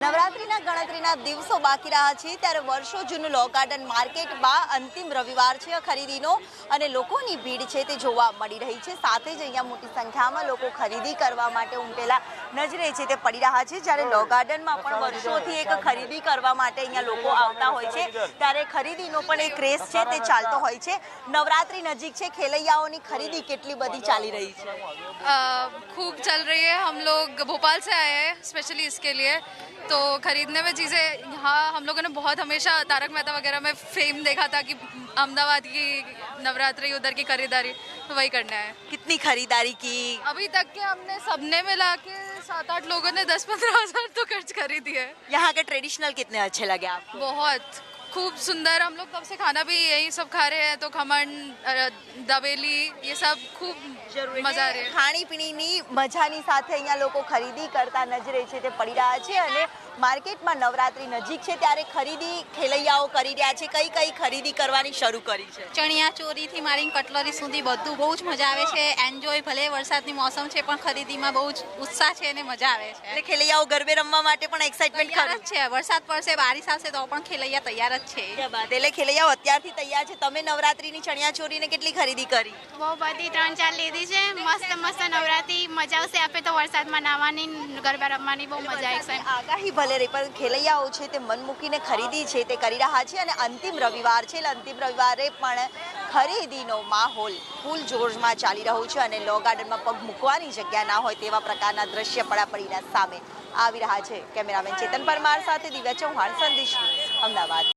નવરાત્રીના ગણતરીના દિવસો બાકી રહ્યા છે ત્યારે વર્ષો જૂનું લો ગાર્ડન માર્કેટમાં અંતિમ રવિવાર છે ખરીદીનો અને લોકોની ભીડ છે તે જોવા મળી રહી છે। સાથે જ અહીંયા મોટી સંખ્યામાં લોકો ખરીદી કરવા માટે ઉમટેલા નજરે છે તે પડી રહ્યા છે। જ્યારે લો ગાર્ડનમાં પણ વર્ષોથી એક ખરીદી કરવા માટે અહીંયા લોકો આવતા હોય છે ત્યારે ખરીદીનો પણ એક ક્રેઝ છે તે ચાલતો હોય છે। નવરાત્રી નજીક છે, ખેલૈયાઓની खरीदी કેટલી બધી ચાલી રહી છે? खूब चल रही है। हम लोग भोपाल से आए हैं स्पेशली इसके लिए, तो खरीदने में चीज़ें यहाँ हम लोगों ने बहुत हमेशा तारक मेहता वगैरह में फेम देखा था कि अहमदाबाद की नवरात्रि उधर की खरीदारी, तो वही करना है। कितनी खरीदारी की? अभी तक के हमने सबने मिला के 7-8 लोगों ने 10-15 हज़ार तो खर्च करी दी है। यहाँ के ट्रेडिशनल कितने अच्छे लगे आपको? बहुत खूब सुंदर। हम लोग तब से खाना भी यही सब खा रहे हैं, तो खमन, दबेली, ये सब खूब મજા આ રહી છે। ખાણીપીણીની મજાની સાથે અહીંયા લોકો ખરીદી કરતા નજરે છે તે પડી રહ્યા છે અને માર્કેટમાં નવરાત્રી નજીક છે ત્યારે ખરીદી ખેલૈયાઓ કરી રહ્યા છે। કઈ કઈ ખરીદી કરવાની શરૂ કરી છે? ચણિયા ચોરીથી મારી કટલરી સુધી બધું બહુ જ મજા આવે છે। એન્જોય, ભલે વરસાદની મોસમ છે પણ ખરીદીમાં બહુ જ ઉત્સાહ છે અને મજા આવે છે। એટલે ખેલૈયાઓ ગરબે રમવા માટે પણ એક્સાઇટમેન્ટ તૈયાર જ છે। વરસાદ પડશે, બારિશ આવશે તો પણ ખેલૈયા તૈયાર જ છે। એટલે ખેલૈયાઓ અત્યારથી તૈયાર છે। તમે નવરાત્રીની ચણિયા ચોરીને કેટલી ખરીદી કરી? બહુ બધી 3-4 લીધી છે। મસ્ત મસ્ત નવરાત્રી મજા આવશે। આપે તો વરસાદમાં નાવાની, ગરબા રમવાની બહુ મજા આવશે। આગાહી ભલે રહી પણ ખેલૈયાઓ છે તે મન મૂકીને ખરીદી છે તે કરી રહ્યા છે અને અંતિમ રવિવાર છે એટલે અંતિમ રવિવારે પણ ખરીદીનો માહોલ ફૂલ જોશમાં ચાલી રહ્યો છે અને લો ગાર્ડનમાં પગ મૂકવાની જગ્યા ના હોય તેવા પ્રકારના દ્રશ્ય પડાપડીના સામે આવી રહ્યા છે। કેમેરામેન ચેતન પરમાર સાથે દિવ્યા ચૌહાણ, સંદેશ ન્યૂઝ, અમદાવાદ।